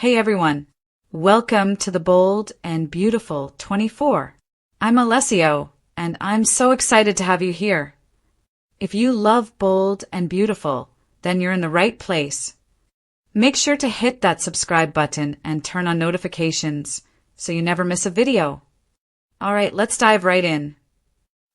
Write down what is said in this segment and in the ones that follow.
Hey everyone, welcome to the Bold and Beautiful 24. I'm Alessio, and I'm so excited to have you here. If you love bold and beautiful, then you're in the right place. Make sure to hit that subscribe button and turn on notifications so you never miss a video. Alright, let's dive right in.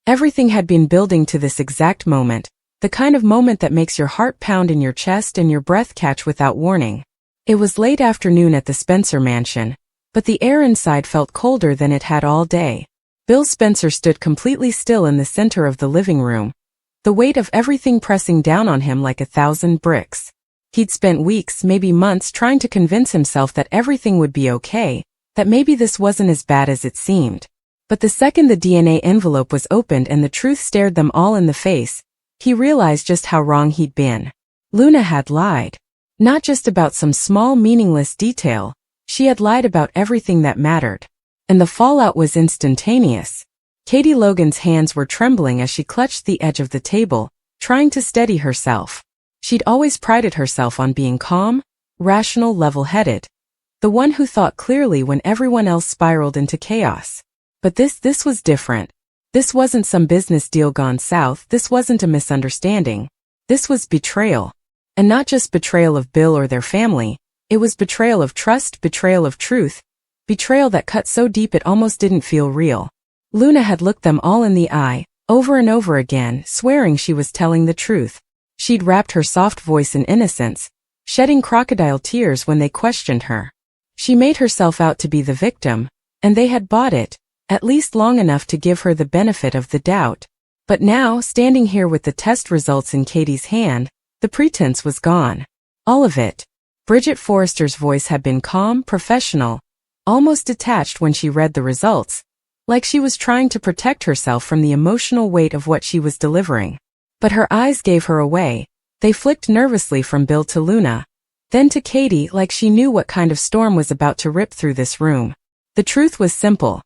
Everything had been building to this exact moment, the kind of moment that makes your heart pound in your chest and your breath catch without warning. It was late afternoon at the Spencer mansion, but the air inside felt colder than it had all day. Bill Spencer stood completely still in the center of the living room, the weight of everything pressing down on him like 1,000 bricks. He'd spent weeks, maybe months, trying to convince himself that everything would be okay, that maybe this wasn't as bad as it seemed. But the second the DNA envelope was opened and the truth stared them all in the face, he realized just how wrong he'd been. Luna had lied. Not just about some small meaningless detail, she had lied about everything that mattered. And the fallout was instantaneous. Katie Logan's hands were trembling as she clutched the edge of the table, trying to steady herself. She'd always prided herself on being calm, rational, level-headed. The one who thought clearly when everyone else spiraled into chaos. But this was different. This wasn't some business deal gone south, this wasn't a misunderstanding. This was betrayal. And not just betrayal of Bill or their family, it was betrayal of trust, betrayal of truth, betrayal that cut so deep it almost didn't feel real. Luna had looked them all in the eye, over and over again, swearing she was telling the truth. She'd wrapped her soft voice in innocence, shedding crocodile tears when they questioned her. She made herself out to be the victim, and they had bought it, at least long enough to give her the benefit of the doubt. But now, standing here with the test results in Katie's hand, the pretense was gone. All of it. Bridget Forrester's voice had been calm, professional, almost detached when she read the results, like she was trying to protect herself from the emotional weight of what she was delivering. But her eyes gave her away. They flicked nervously from Bill to Luna, then to Katie, like she knew what kind of storm was about to rip through this room. The truth was simple.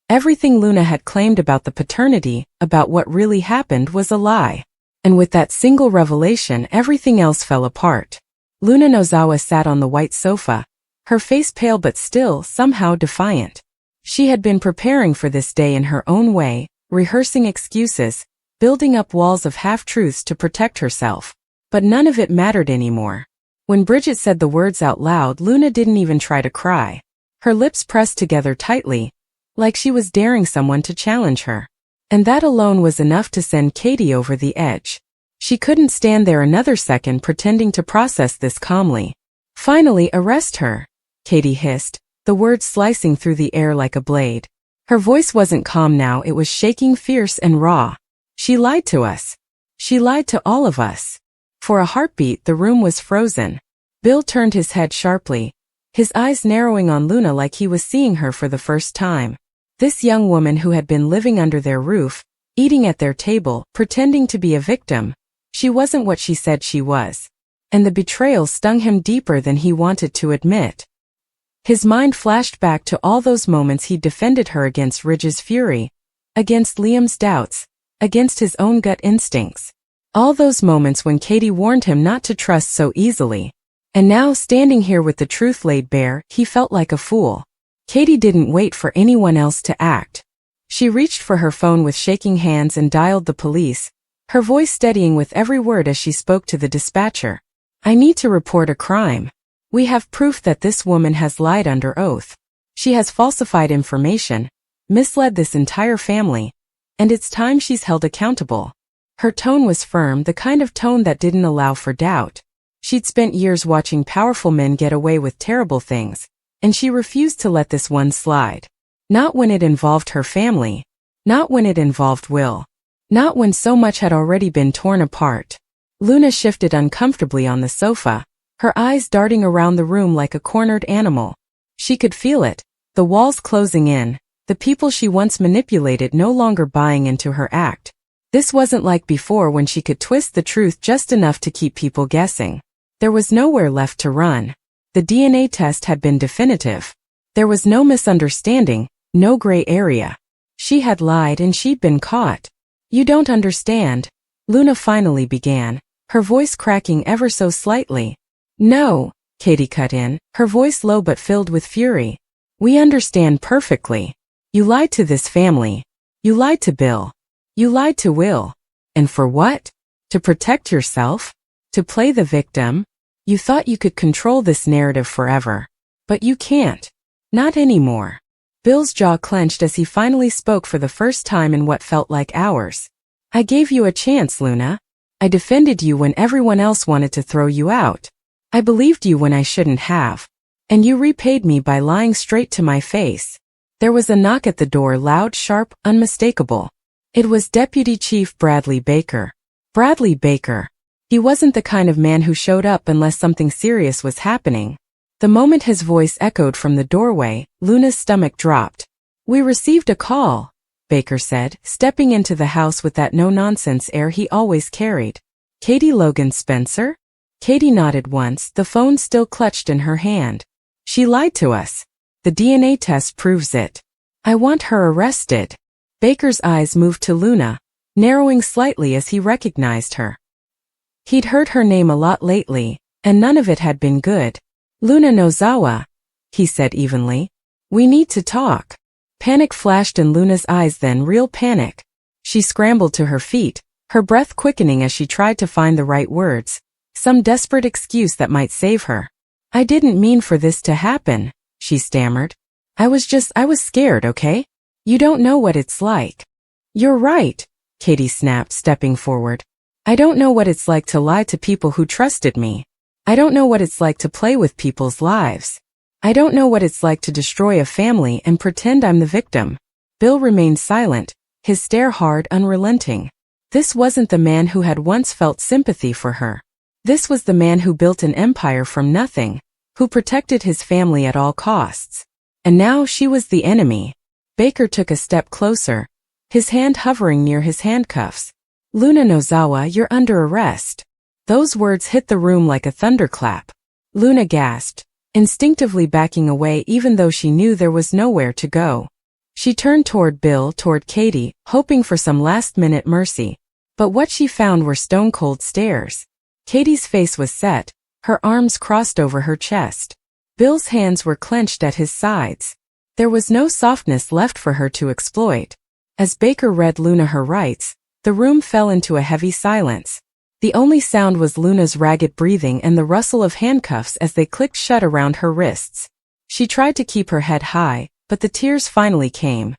Everything Luna had claimed about the paternity, about what really happened, was a lie. And with that single revelation, everything else fell apart. Luna Nozawa sat on the white sofa, her face pale but still, somehow defiant. She had been preparing for this day in her own way, rehearsing excuses, building up walls of half-truths to protect herself. But none of it mattered anymore. When Bridget said the words out loud, Luna didn't even try to cry. Her lips pressed together tightly, like she was daring someone to challenge her. And that alone was enough to send Katie over the edge. She couldn't stand there another second pretending to process this calmly. Finally, arrest her, Katie hissed, the words slicing through the air like a blade. Her voice wasn't calm now, it was shaking, fierce and raw. She lied to us. She lied to all of us. For a heartbeat, the room was frozen. Bill turned his head sharply, his eyes narrowing on Luna like he was seeing her for the first time. This young woman who had been living under their roof, eating at their table, pretending to be a victim. She wasn't what she said she was. And the betrayal stung him deeper than he wanted to admit. His mind flashed back to all those moments he'd defended her against Ridge's fury, against Liam's doubts, against his own gut instincts. All those moments when Katie warned him not to trust so easily. And now, standing here with the truth laid bare, he felt like a fool. Katie didn't wait for anyone else to act. She reached for her phone with shaking hands and dialed the police, her voice steadying with every word as she spoke to the dispatcher. I need to report a crime. We have proof that this woman has lied under oath. She has falsified information, misled this entire family, and it's time she's held accountable. Her tone was firm, the kind of tone that didn't allow for doubt. She'd spent years watching powerful men get away with terrible things, and she refused to let this one slide. Not when it involved her family. Not when it involved Will. Not when so much had already been torn apart. Luna shifted uncomfortably on the sofa, her eyes darting around the room like a cornered animal. She could feel it, the walls closing in, the people she once manipulated no longer buying into her act. This wasn't like before when she could twist the truth just enough to keep people guessing. There was nowhere left to run. The DNA test had been definitive. There was no misunderstanding, no gray area. She had lied and she'd been caught. You don't understand, Luna finally began, her voice cracking ever so slightly. No, Katie cut in, her voice low but filled with fury. We understand perfectly. You lied to this family. You lied to Bill. You lied to Will. And for what? To protect yourself? To play the victim? You thought you could control this narrative forever. But you can't. Not anymore. Bill's jaw clenched as he finally spoke for the first time in what felt like hours. I gave you a chance, Luna. I defended you when everyone else wanted to throw you out. I believed you when I shouldn't have. And you repaid me by lying straight to my face. There was a knock at the door, loud, sharp, unmistakable. It was Deputy Chief Bradley Baker. Bradley Baker. He wasn't the kind of man who showed up unless something serious was happening. The moment his voice echoed from the doorway, Luna's stomach dropped. We received a call, Baker said, stepping into the house with that no-nonsense air he always carried. Katie Logan Spencer? Katie nodded once, the phone still clutched in her hand. She lied to us. The DNA test proves it. I want her arrested. Baker's eyes moved to Luna, narrowing slightly as he recognized her. He'd heard her name a lot lately, and none of it had been good. Luna Nozawa, he said evenly. We need to talk. Panic flashed in Luna's eyes then, real panic. She scrambled to her feet, her breath quickening as she tried to find the right words, some desperate excuse that might save her. I didn't mean for this to happen, she stammered. I was scared, okay? You don't know what it's like. You're right, Katie snapped, stepping forward. I don't know what it's like to lie to people who trusted me. I don't know what it's like to play with people's lives. I don't know what it's like to destroy a family and pretend I'm the victim. Bill remained silent, his stare hard, unrelenting. This wasn't the man who had once felt sympathy for her. This was the man who built an empire from nothing, who protected his family at all costs. And now she was the enemy. Baker took a step closer, his hand hovering near his handcuffs. Luna Nozawa, you're under arrest. Those words hit the room like a thunderclap. Luna gasped, instinctively backing away even though she knew there was nowhere to go. She turned toward Bill, toward Katie, hoping for some last-minute mercy. But what she found were stone-cold stares. Katie's face was set, her arms crossed over her chest. Bill's hands were clenched at his sides. There was no softness left for her to exploit. As Baker read Luna her rights, the room fell into a heavy silence. The only sound was Luna's ragged breathing and the rustle of handcuffs as they clicked shut around her wrists. She tried to keep her head high, but the tears finally came.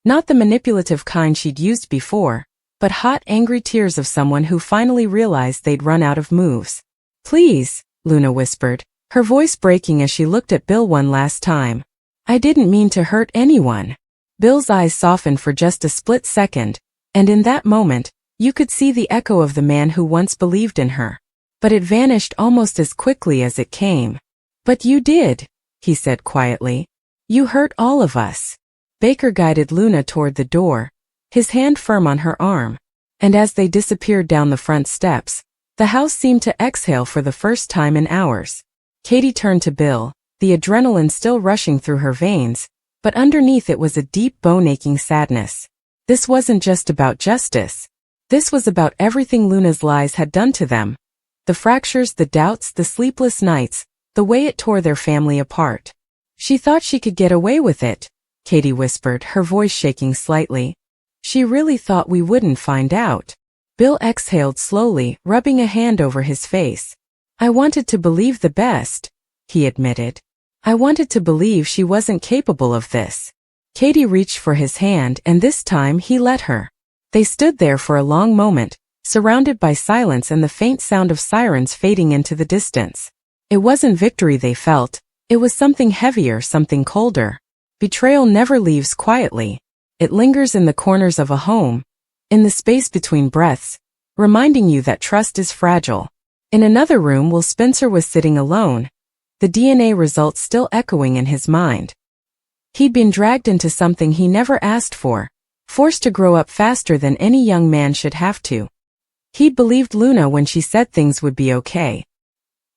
Not the manipulative kind she'd used before, but hot, angry tears of someone who finally realized they'd run out of moves. Please, Luna whispered, her voice breaking as she looked at Bill one last time. I didn't mean to hurt anyone. Bill's eyes softened for just a split second, and in that moment, you could see the echo of the man who once believed in her. But it vanished almost as quickly as it came. But you did, he said quietly. You hurt all of us. Baker guided Luna toward the door, his hand firm on her arm. And as they disappeared down the front steps, the house seemed to exhale for the first time in hours. Katie turned to Bill, the adrenaline still rushing through her veins, but underneath it was a deep bone-aching sadness. This wasn't just about justice. This was about everything Luna's lies had done to them. The fractures, the doubts, the sleepless nights, the way it tore their family apart. She thought she could get away with it, Katie whispered, her voice shaking slightly. She really thought we wouldn't find out. Bill exhaled slowly, rubbing a hand over his face. I wanted to believe the best, he admitted. I wanted to believe she wasn't capable of this. Katie reached for his hand and this time he let her. They stood there for a long moment, surrounded by silence and the faint sound of sirens fading into the distance. It wasn't victory they felt, it was something heavier, something colder. Betrayal never leaves quietly. It lingers in the corners of a home, in the space between breaths, reminding you that trust is fragile. In another room Will Spencer was sitting alone, the DNA results still echoing in his mind. He'd been dragged into something he never asked for, forced to grow up faster than any young man should have to. He'd believed Luna when she said things would be okay.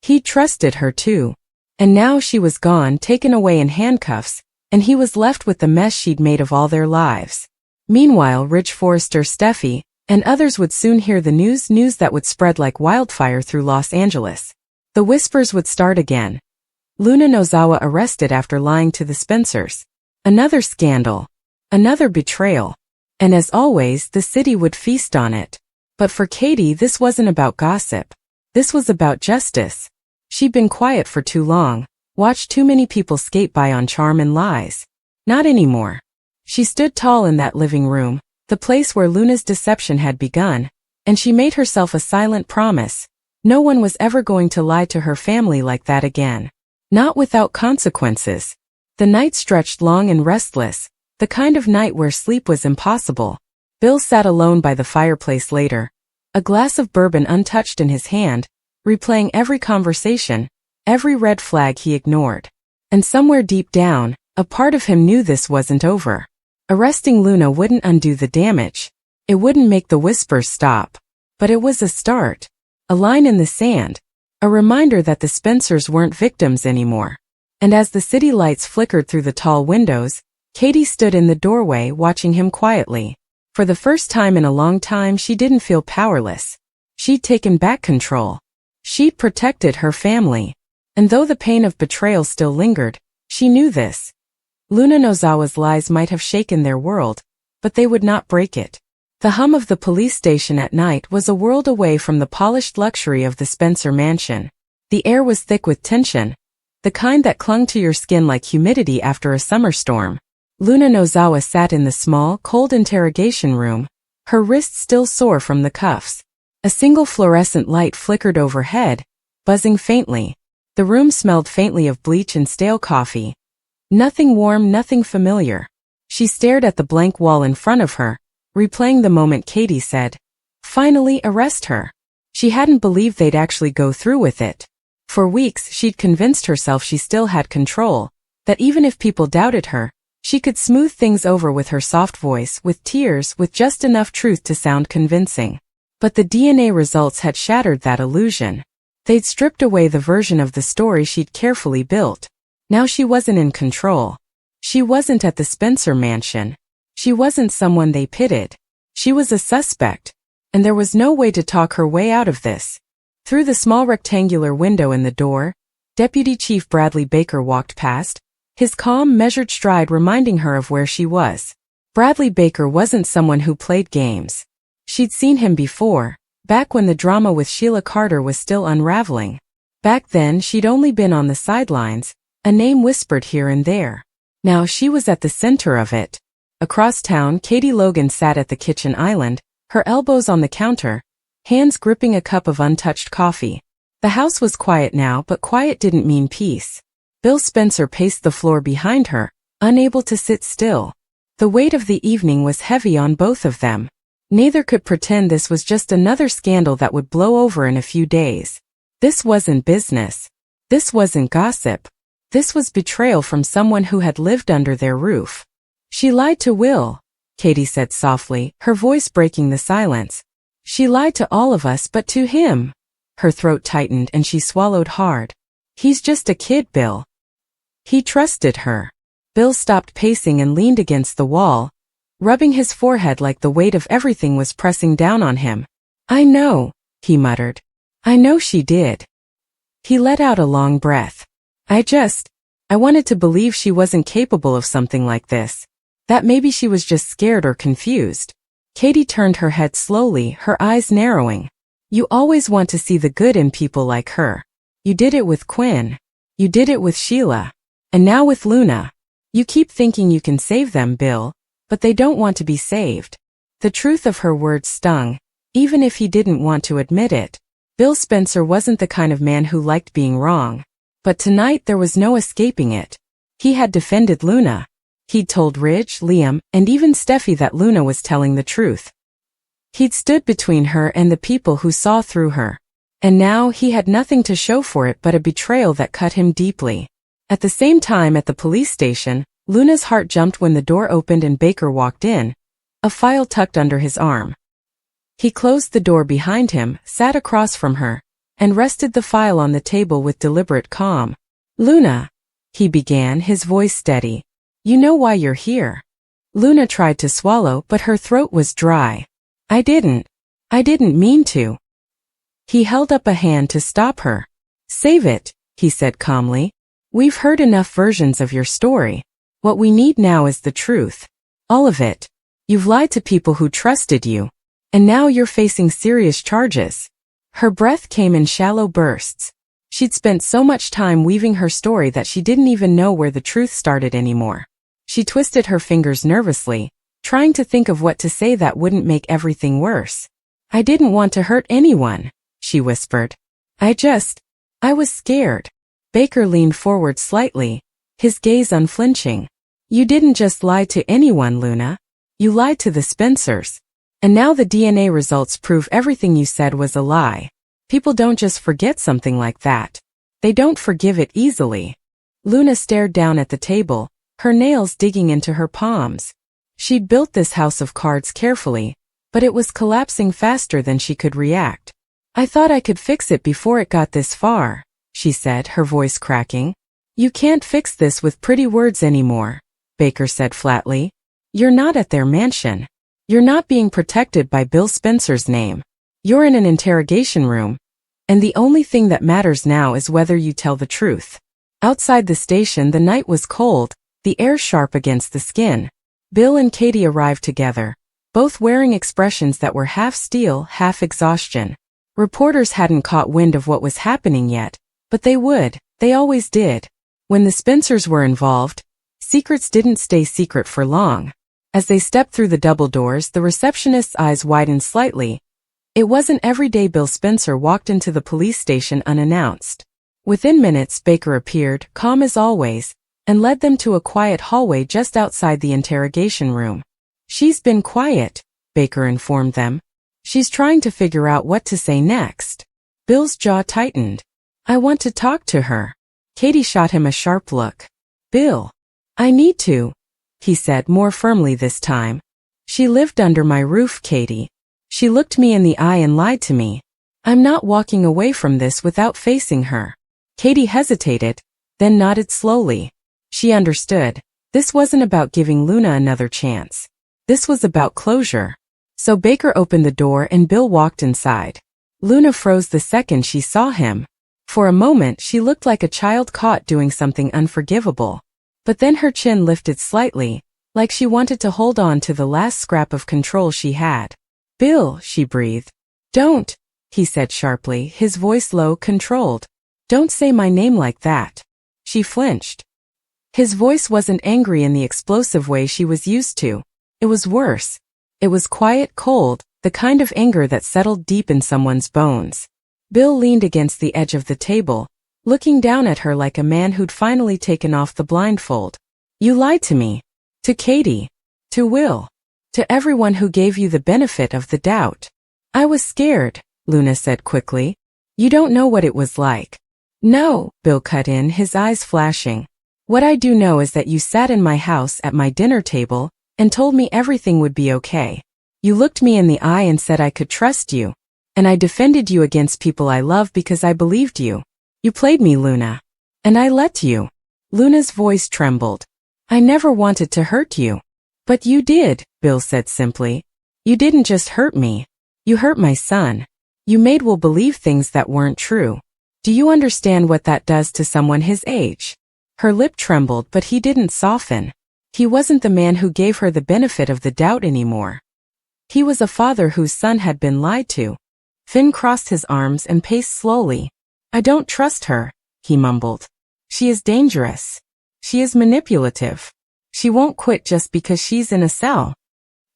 He'd trusted her too. And now she was gone, taken away in handcuffs, and he was left with the mess she'd made of all their lives. Meanwhile, Ridge Forrester, Steffi, and others would soon hear the news that would spread like wildfire through Los Angeles. The whispers would start again, Luna Nozawa arrested after lying to the Spencers. Another scandal. Another betrayal. And as always, the city would feast on it. But for Katie, this wasn't about gossip. This was about justice. She'd been quiet for too long, watched too many people skate by on charm and lies. Not anymore. She stood tall in that living room, the place where Luna's deception had begun, and she made herself a silent promise. No one was ever going to lie to her family like that again. Not without consequences. The night stretched long and restless, the kind of night where sleep was impossible. Bill sat alone by the fireplace later, a glass of bourbon untouched in his hand, replaying every conversation, every red flag he ignored. And somewhere deep down, a part of him knew this wasn't over. Arresting Luna wouldn't undo the damage. It wouldn't make the whispers stop. But it was a start. A line in the sand. A reminder that the Spencers weren't victims anymore. And as the city lights flickered through the tall windows, Katie stood in the doorway watching him quietly. For the first time in a long time, she didn't feel powerless. She'd taken back control. She'd protected her family. And though the pain of betrayal still lingered, she knew this. Luna Nozawa's lies might have shaken their world, but they would not break it. The hum of the police station at night was a world away from the polished luxury of the Spencer mansion. The air was thick with tension, the kind that clung to your skin like humidity after a summer storm. Luna Nozawa sat in the small, cold interrogation room, her wrists still sore from the cuffs. A single fluorescent light flickered overhead, buzzing faintly. The room smelled faintly of bleach and stale coffee. Nothing warm, nothing familiar. She stared at the blank wall in front of her, replaying the moment Katie said, "Finally arrest her." She hadn't believed they'd actually go through with it. For weeks, she'd convinced herself she still had control, that even if people doubted her, she could smooth things over with her soft voice, with tears, with just enough truth to sound convincing. But the DNA results had shattered that illusion. They'd stripped away the version of the story she'd carefully built. Now she wasn't in control. She wasn't at the Spencer mansion. She wasn't someone they pitted. She was a suspect. And there was no way to talk her way out of this. Through the small rectangular window in the door, Deputy Chief Bradley Baker walked past, his calm, measured stride reminding her of where she was. Bradley Baker wasn't someone who played games. She'd seen him before, back when the drama with Sheila Carter was still unraveling. Back then, she'd only been on the sidelines, a name whispered here and there. Now she was at the center of it. Across town, Katie Logan sat at the kitchen island, her elbows on the counter, hands gripping a cup of untouched coffee. The house was quiet now, but quiet didn't mean peace. Bill Spencer paced the floor behind her, unable to sit still. The weight of the evening was heavy on both of them. Neither could pretend this was just another scandal that would blow over in a few days. This wasn't business. This wasn't gossip. This was betrayal from someone who had lived under their roof. "She lied to Will," Katie said softly, her voice breaking the silence. "She lied to all of us but to him." Her throat tightened and she swallowed hard. "He's just a kid, Bill." He trusted her. Bill stopped pacing and leaned against the wall, rubbing his forehead like the weight of everything was pressing down on him. "I know," he muttered. "I know she did." He let out a long breath. I wanted to believe she wasn't capable of something like this. That maybe she was just scared or confused." Katie turned her head slowly, her eyes narrowing. "You always want to see the good in people like her. You did it with Quinn. You did it with Sheila. And now with Luna. You keep thinking you can save them, Bill, but they don't want to be saved." The truth of her words stung, even if he didn't want to admit it. Bill Spencer wasn't the kind of man who liked being wrong. But tonight there was no escaping it. He had defended Luna. He'd told Ridge, Liam, and even Steffi that Luna was telling the truth. He'd stood between her and the people who saw through her. And now he had nothing to show for it but a betrayal that cut him deeply. At the same time at the police station, Luna's heart jumped when the door opened and Baker walked in, a file tucked under his arm. He closed the door behind him, sat across from her, and rested the file on the table with deliberate calm. "Luna," he began, his voice steady. "You know why you're here." Luna tried to swallow, but her throat was dry. I didn't mean to." He held up a hand to stop her. "Save it," he said calmly. We've heard enough versions of your story. What we need now is the truth. All of it. You've lied to people who trusted you. And now you're facing serious charges. Her breath came in shallow bursts. She'd spent so much time weaving her story that she didn't even know where the truth started anymore. She twisted her fingers nervously, trying to think of what to say that wouldn't make everything worse. I didn't want to hurt anyone, she whispered. I was scared. Baker leaned forward slightly, his gaze unflinching. You didn't just lie to anyone, Luna. You lied to the Spencers. And now the DNA results prove everything you said was a lie. People don't just forget something like that. They don't forgive it easily. Luna stared down at the table, her nails digging into her palms. She'd built this house of cards carefully, but it was collapsing faster than she could react. I thought I could fix it before it got this far, she said, her voice cracking. You can't fix this with pretty words anymore, Baker said flatly. You're not at their mansion. You're not being protected by Bill Spencer's name. You're in an interrogation room. And the only thing that matters now is whether you tell the truth. Outside the station the night was cold, the air sharp against the skin. Bill and Katie arrived together, both wearing expressions that were half steel, half exhaustion. Reporters hadn't caught wind of what was happening yet, but they would, they always did. When the Spencers were involved, secrets didn't stay secret for long. As they stepped through the double doors, the receptionist's eyes widened slightly. It wasn't every day Bill Spencer walked into the police station unannounced. Within minutes, Baker appeared, calm as always, and led them to a quiet hallway just outside the interrogation room. She's been quiet, Baker informed them. She's trying to figure out what to say next. Bill's jaw tightened. I want to talk to her. Katie shot him a sharp look. Bill. I need to, he said more firmly this time. She lived under my roof, Katie. She looked me in the eye and lied to me. I'm not walking away from this without facing her. Katie hesitated, then nodded slowly. She understood. This wasn't about giving Luna another chance. This was about closure. So Baker opened the door and Bill walked inside. Luna froze the second she saw him. For a moment she looked like a child caught doing something unforgivable. But then her chin lifted slightly, like she wanted to hold on to the last scrap of control she had. Bill, she breathed. Don't, he said sharply, his voice low, controlled. Don't say my name like that. She flinched. His voice wasn't angry in the explosive way she was used to. It was worse. It was quiet, cold, the kind of anger that settled deep in someone's bones. Bill leaned against the edge of the table, looking down at her like a man who'd finally taken off the blindfold. You lied to me. To Katie. To Will. To everyone who gave you the benefit of the doubt. I was scared, Luna said quickly. You don't know what it was like. No, Bill cut in, his eyes flashing. What I do know is that you sat in my house at my dinner table and told me everything would be okay. You looked me in the eye and said I could trust you. And I defended you against people I love because I believed you. You played me, Luna. And I let you. Luna's voice trembled. I never wanted to hurt you. But you did, Bill said simply. You didn't just hurt me. You hurt my son. You made Will believe things that weren't true. Do you understand what that does to someone his age? Her lip trembled, but he didn't soften. He wasn't the man who gave her the benefit of the doubt anymore. He was a father whose son had been lied to. Finn crossed his arms and paced slowly. I don't trust her, he mumbled. She is dangerous. She is manipulative. She won't quit just because she's in a cell.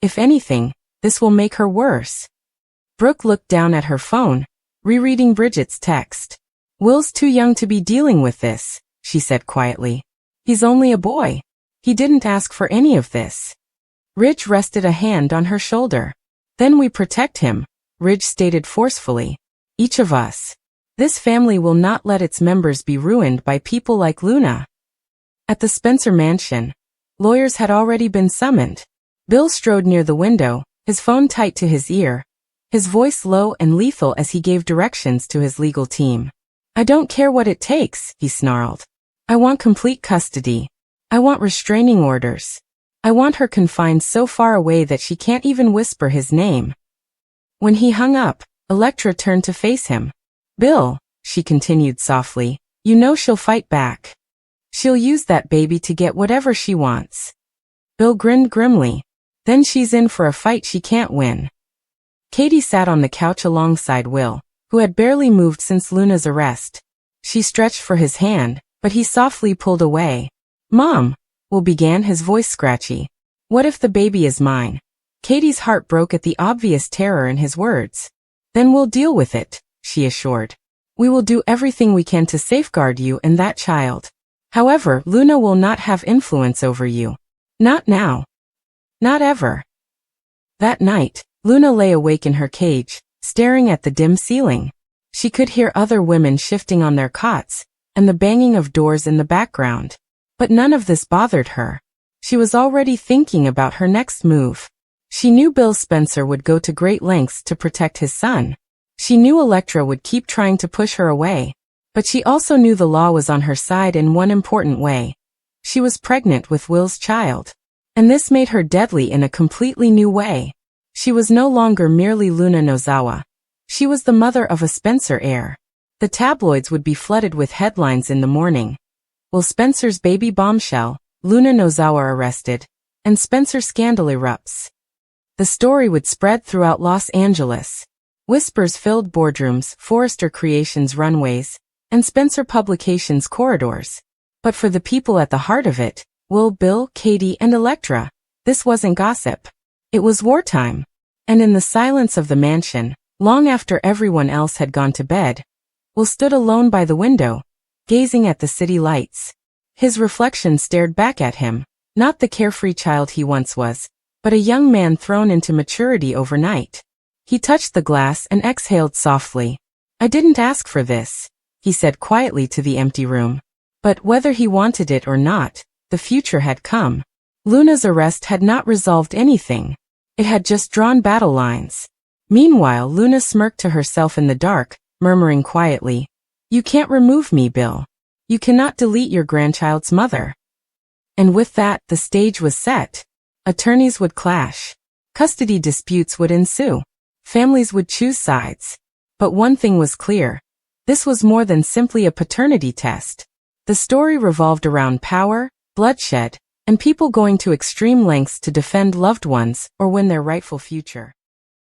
If anything, this will make her worse. Brooke looked down at her phone, rereading Bridget's text. Will's too young to be dealing with this, she said quietly. He's only a boy. He didn't ask for any of this. Ridge rested a hand on her shoulder. Then we protect him, Ridge stated forcefully. Each of us. This family will not let its members be ruined by people like Luna. At the Spencer mansion, lawyers had already been summoned. Bill strode near the window, his phone tight to his ear, his voice low and lethal as he gave directions to his legal team. I don't care what it takes, he snarled. I want complete custody. I want restraining orders. I want her confined so far away that she can't even whisper his name. When he hung up, Electra turned to face him. Bill, she continued softly, you know she'll fight back. She'll use that baby to get whatever she wants. Bill grinned grimly. Then she's in for a fight she can't win. Katie sat on the couch alongside Will, who had barely moved since Luna's arrest. She stretched for his hand, but he softly pulled away. Mom, Will began, his voice scratchy. What if the baby is mine? Katie's heart broke at the obvious terror in his words. Then we'll deal with it, she assured. We will do everything we can to safeguard you and that child. However, Luna will not have influence over you. Not now. Not ever. That night, Luna lay awake in her cage, staring at the dim ceiling. She could hear other women shifting on their cots, and the banging of doors in the background. But none of this bothered her. She was already thinking about her next move. She knew Bill Spencer would go to great lengths to protect his son. She knew Elektra would keep trying to push her away. But she also knew the law was on her side in one important way. She was pregnant with Will's child. And this made her deadly in a completely new way. She was no longer merely Luna Nozawa. She was the mother of a Spencer heir. The tabloids would be flooded with headlines in the morning. Will Spencer's baby bombshell, Luna Nozawa arrested, and Spencer scandal erupts. The story would spread throughout Los Angeles. Whispers filled boardrooms, Forrester Creations runways, and Spencer Publications corridors. But for the people at the heart of it, Will, Bill, Katie, and Elektra, this wasn't gossip. It was wartime. And in the silence of the mansion, long after everyone else had gone to bed, Will stood alone by the window, gazing at the city lights. His reflection stared back at him, not the carefree child he once was, but a young man thrown into maturity overnight. He touched the glass and exhaled softly. I didn't ask for this, he said quietly to the empty room. But whether he wanted it or not, the future had come. Luna's arrest had not resolved anything. It had just drawn battle lines. Meanwhile, Luna smirked to herself in the dark, murmuring quietly, You can't remove me, Bill. You cannot delete your grandchild's mother. And with that, the stage was set. Attorneys would clash. Custody disputes would ensue. Families would choose sides. But one thing was clear. This was more than simply a paternity test. The story revolved around power, bloodshed, and people going to extreme lengths to defend loved ones or win their rightful future.